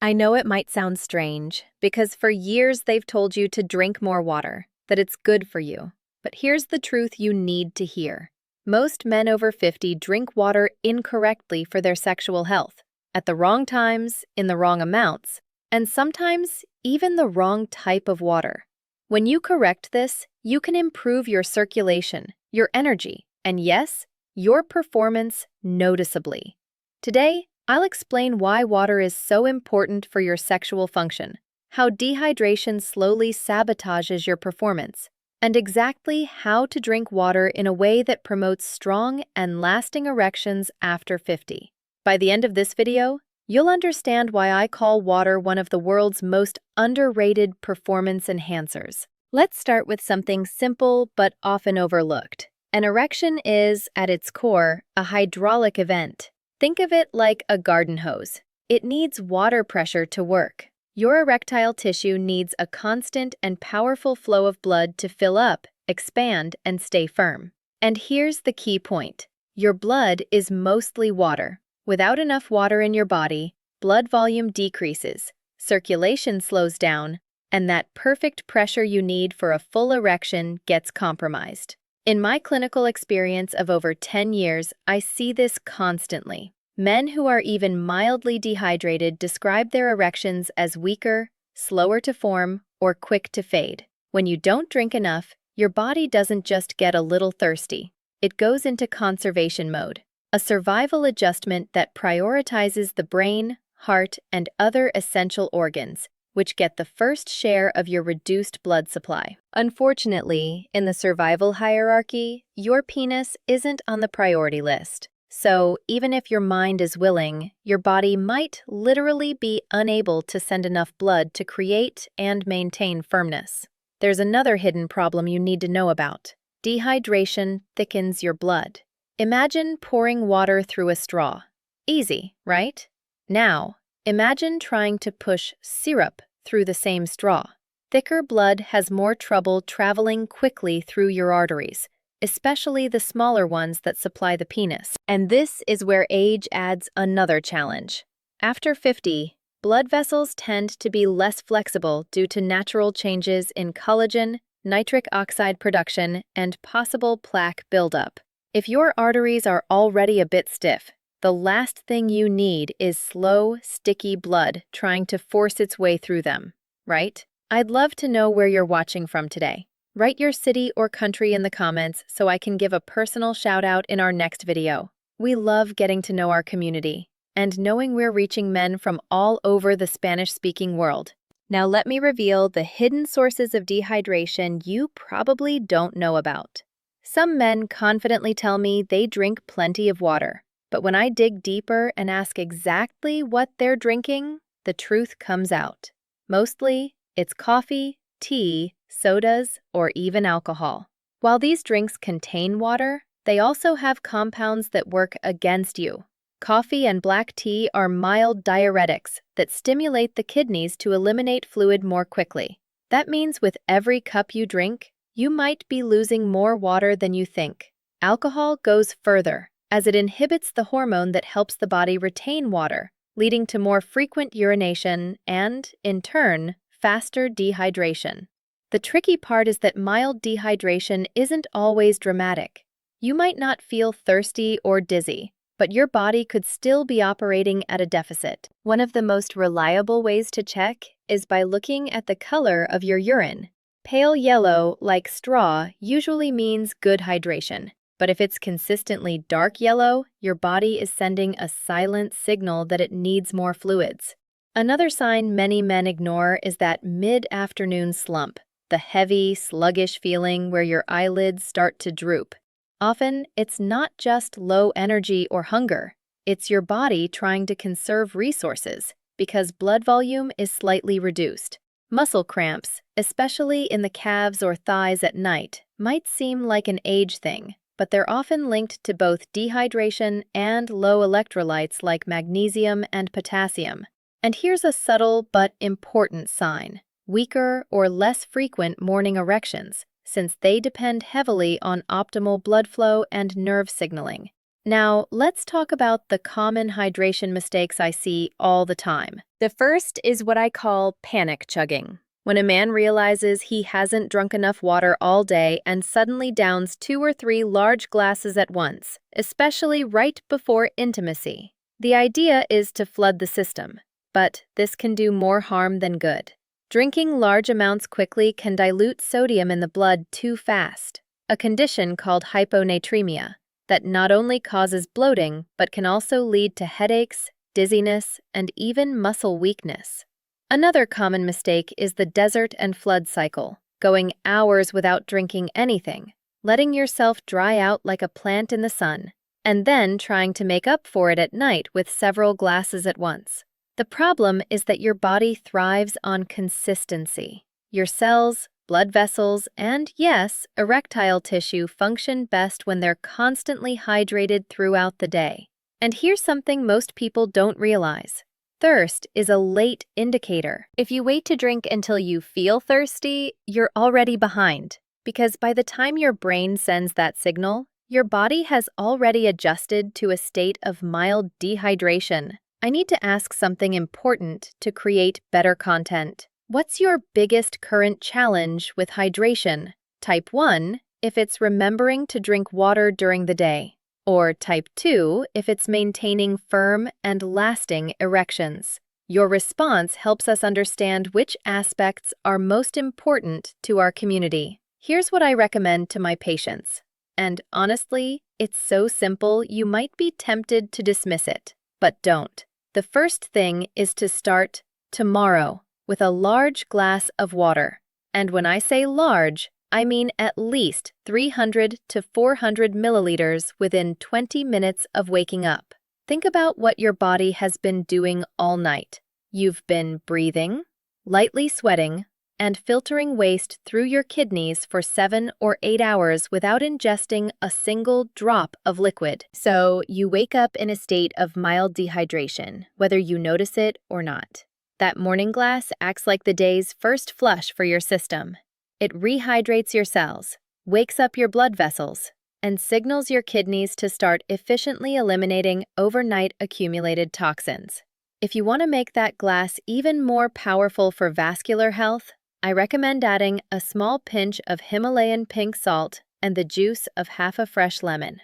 I know it might sound strange, because for years they've told you to drink more water, that it's good for you. But here's the truth you need to hear. Most men over 50 drink water incorrectly for their sexual health, at the wrong times, in the wrong amounts, and sometimes even the wrong type of water. When you correct this, you can improve your circulation, your energy, and yes, your performance noticeably. Today, I'll explain why water is so important for your sexual function, how dehydration slowly sabotages your performance, and exactly how to drink water in a way that promotes strong and lasting erections after 50. By the end of this video, you'll understand why I call water one of the world's most underrated performance enhancers. Let's start with something simple but often overlooked. An erection is, at its core, a hydraulic event. Think of it like a garden hose. It needs water pressure to work. Your erectile tissue needs a constant and powerful flow of blood to fill up, expand, and stay firm. And here's the key point. Your blood is mostly water. Without enough water in your body, blood volume decreases, circulation slows down, and that perfect pressure you need for a full erection gets compromised. In my clinical experience of over 10 years, I see this constantly. Men who are even mildly dehydrated describe their erections as weaker, slower to form, or quick to fade. When you don't drink enough, your body doesn't just get a little thirsty. It goes into conservation mode, a survival adjustment that prioritizes the brain, heart, and other essential organs, which get the first share of your reduced blood supply. Unfortunately, in the survival hierarchy, your penis isn't on the priority list. So, even if your mind is willing, your body might literally be unable to send enough blood to create and maintain firmness. There's another hidden problem you need to know about. Dehydration thickens your blood. Imagine pouring water through a straw. Easy, right? Now, imagine trying to push syrup through the same straw. Thicker blood has more trouble traveling quickly through your arteries, especially the smaller ones that supply the penis. And this is where age adds another challenge. After 50, blood vessels tend to be less flexible due to natural changes in collagen, nitric oxide production, and possible plaque buildup. If your arteries are already a bit stiff, the last thing you need is slow, sticky blood trying to force its way through them, right? I'd love to know where you're watching from today. Write your city or country in the comments so I can give a personal shout out in our next video. We love getting to know our community and knowing we're reaching men from all over the Spanish-speaking world. Now let me reveal the hidden sources of dehydration you probably don't know about. Some men confidently tell me they drink plenty of water. But when I dig deeper and ask exactly what they're drinking, the truth comes out. Mostly, it's coffee, tea, sodas, or even alcohol. While these drinks contain water, they also have compounds that work against you. Coffee and black tea are mild diuretics that stimulate the kidneys to eliminate fluid more quickly. That means with every cup you drink, you might be losing more water than you think. Alcohol goes further, as it inhibits the hormone that helps the body retain water, leading to more frequent urination and, in turn, faster dehydration. The tricky part is that mild dehydration isn't always dramatic. You might not feel thirsty or dizzy, but your body could still be operating at a deficit. One of the most reliable ways to check is by looking at the color of your urine. Pale yellow, like straw, usually means good hydration. But if it's consistently dark yellow, your body is sending a silent signal that it needs more fluids. Another sign many men ignore is that mid-afternoon slump, the heavy, sluggish feeling where your eyelids start to droop. Often, it's not just low energy or hunger. It's your body trying to conserve resources because blood volume is slightly reduced. Muscle cramps, especially in the calves or thighs at night, might seem like an age thing, but they're often linked to both dehydration and low electrolytes like magnesium and potassium. And here's a subtle but important sign: weaker or less frequent morning erections, since they depend heavily on optimal blood flow and nerve signaling. Now, let's talk about the common hydration mistakes I see all the time. The first is what I call panic chugging. When a man realizes he hasn't drunk enough water all day and suddenly downs 2 or 3 large glasses at once, especially right before intimacy. The idea is to flood the system, but this can do more harm than good. Drinking large amounts quickly can dilute sodium in the blood too fast, a condition called hyponatremia that not only causes bloating but can also lead to headaches, dizziness, and even muscle weakness. Another common mistake is the desert and flood cycle, going hours without drinking anything, letting yourself dry out like a plant in the sun, and then trying to make up for it at night with several glasses at once. The problem is that your body thrives on consistency. Your cells, blood vessels, and yes, erectile tissue function best when they're constantly hydrated throughout the day. And here's something most people don't realize. Thirst is a late indicator. If you wait to drink until you feel thirsty, you're already behind. Because by the time your brain sends that signal, your body has already adjusted to a state of mild dehydration. I need to ask something important to create better content. What's your biggest current challenge with hydration? Type 1, if it's remembering to drink water during the day. Or type 2, if it's maintaining firm and lasting erections. Your response helps us understand which aspects are most important to our community. Here's what I recommend to my patients. And honestly, it's so simple you might be tempted to dismiss it, but don't. The first thing is to start tomorrow with a large glass of water. And when I say large, I mean at least 300 to 400 milliliters within 20 minutes of waking up. Think about what your body has been doing all night. You've been breathing, lightly sweating, and filtering waste through your kidneys for 7 or 8 hours without ingesting a single drop of liquid. So you wake up in a state of mild dehydration, whether you notice it or not. That morning glass acts like the day's first flush for your system. It rehydrates your cells, wakes up your blood vessels, and signals your kidneys to start efficiently eliminating overnight accumulated toxins. If you want to make that glass even more powerful for vascular health, I recommend adding a small pinch of Himalayan pink salt and the juice of half a fresh lemon.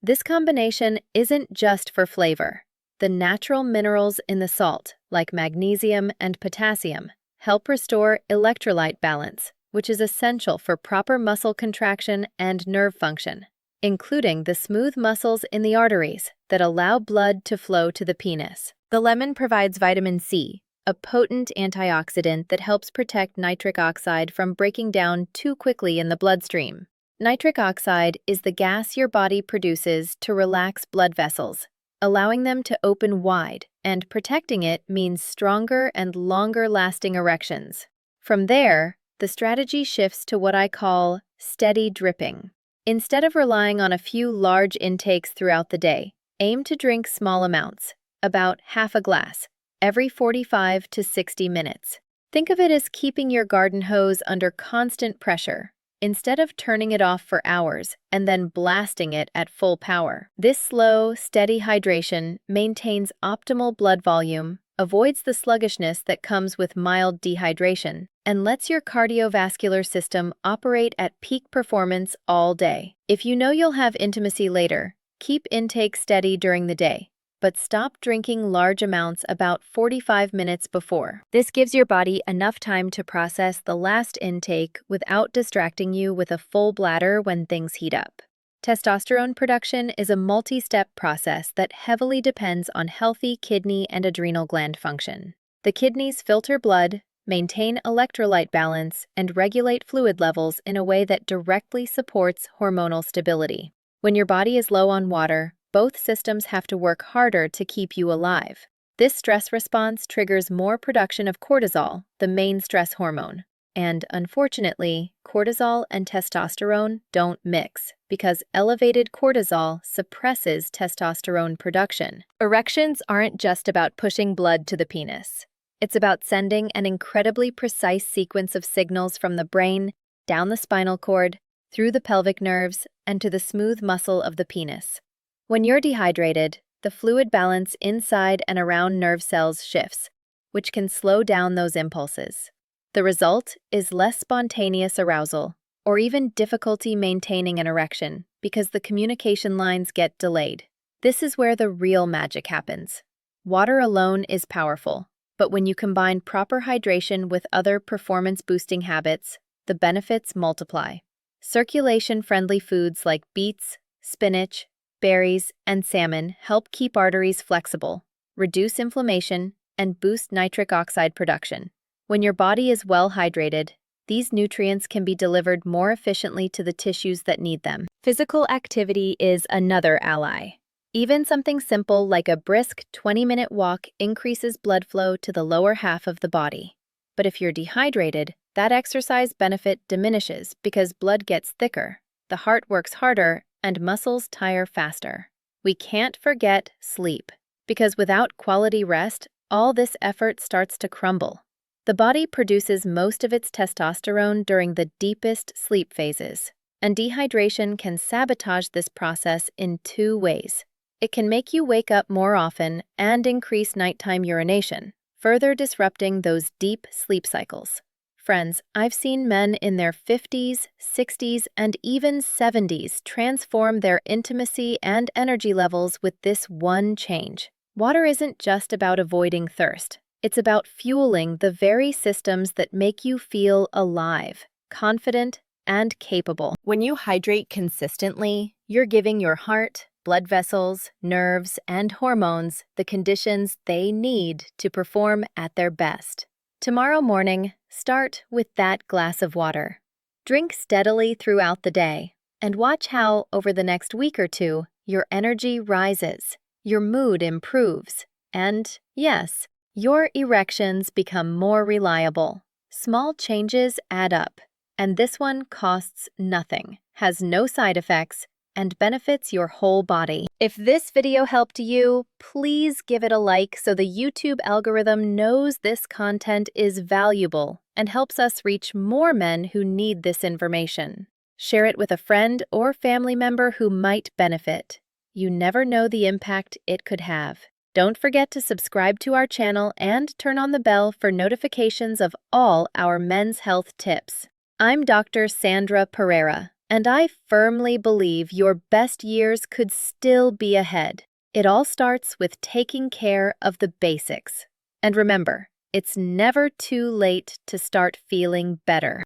This combination isn't just for flavor. The natural minerals in the salt, like magnesium and potassium, help restore electrolyte balance, which is essential for proper muscle contraction and nerve function, including the smooth muscles in the arteries that allow blood to flow to the penis. The lemon provides vitamin C, a potent antioxidant that helps protect nitric oxide from breaking down too quickly in the bloodstream. Nitric oxide is the gas your body produces to relax blood vessels, allowing them to open wide, and protecting it means stronger and longer-lasting erections. From there, the strategy shifts to what I call steady dripping. Instead of relying on a few large intakes throughout the day, aim to drink small amounts, about half a glass, every 45 to 60 minutes. Think of it as keeping your garden hose under constant pressure, instead of turning it off for hours and then blasting it at full power. This slow, steady hydration maintains optimal blood volume, avoids the sluggishness that comes with mild dehydration, and lets your cardiovascular system operate at peak performance all day. If you know you'll have intimacy later, keep intake steady during the day, but stop drinking large amounts about 45 minutes before. This gives your body enough time to process the last intake without distracting you with a full bladder when things heat up. Testosterone production is a multi-step process that heavily depends on healthy kidney and adrenal gland function. The kidneys filter blood, maintain electrolyte balance, and regulate fluid levels in a way that directly supports hormonal stability. When your body is low on water, both systems have to work harder to keep you alive. This stress response triggers more production of cortisol, the main stress hormone. And unfortunately, cortisol and testosterone don't mix because elevated cortisol suppresses testosterone production. Erections aren't just about pushing blood to the penis. It's about sending an incredibly precise sequence of signals from the brain, down the spinal cord, through the pelvic nerves, and to the smooth muscle of the penis. When you're dehydrated, the fluid balance inside and around nerve cells shifts, which can slow down those impulses. The result is less spontaneous arousal, or even difficulty maintaining an erection because the communication lines get delayed. This is where the real magic happens. Water alone is powerful, but when you combine proper hydration with other performance-boosting habits, the benefits multiply. Circulation-friendly foods like beets, spinach, berries, and salmon help keep arteries flexible, reduce inflammation, and boost nitric oxide production. When your body is well hydrated, these nutrients can be delivered more efficiently to the tissues that need them. Physical activity is another ally. Even something simple like a brisk 20-minute walk increases blood flow to the lower half of the body. But if you're dehydrated, that exercise benefit diminishes because blood gets thicker, the heart works harder, and muscles tire faster. We can't forget sleep, because without quality rest, all this effort starts to crumble. The body produces most of its testosterone during the deepest sleep phases, and dehydration can sabotage this process in two ways. It can make you wake up more often and increase nighttime urination, further disrupting those deep sleep cycles. Friends, I've seen men in their 50s, 60s, and even 70s transform their intimacy and energy levels with this one change. Water isn't just about avoiding thirst. It's about fueling the very systems that make you feel alive, confident, and capable. When you hydrate consistently, you're giving your heart, blood vessels, nerves, and hormones the conditions they need to perform at their best. Tomorrow morning, start with that glass of water. Drink steadily throughout the day, and watch how, over the next week or two, your energy rises, your mood improves, and, yes, your erections become more reliable. Small changes add up, and this one costs nothing, has no side effects, and benefits your whole body. If this video helped you, please give it a like so the YouTube algorithm knows this content is valuable and helps us reach more men who need this information. Share it with a friend or family member who might benefit. You never know the impact it could have. Don't forget to subscribe to our channel and turn on the bell for notifications of all our men's health tips. I'm Dr. Sandra Pereira, and I firmly believe your best years could still be ahead. It all starts with taking care of the basics. And remember, it's never too late to start feeling better.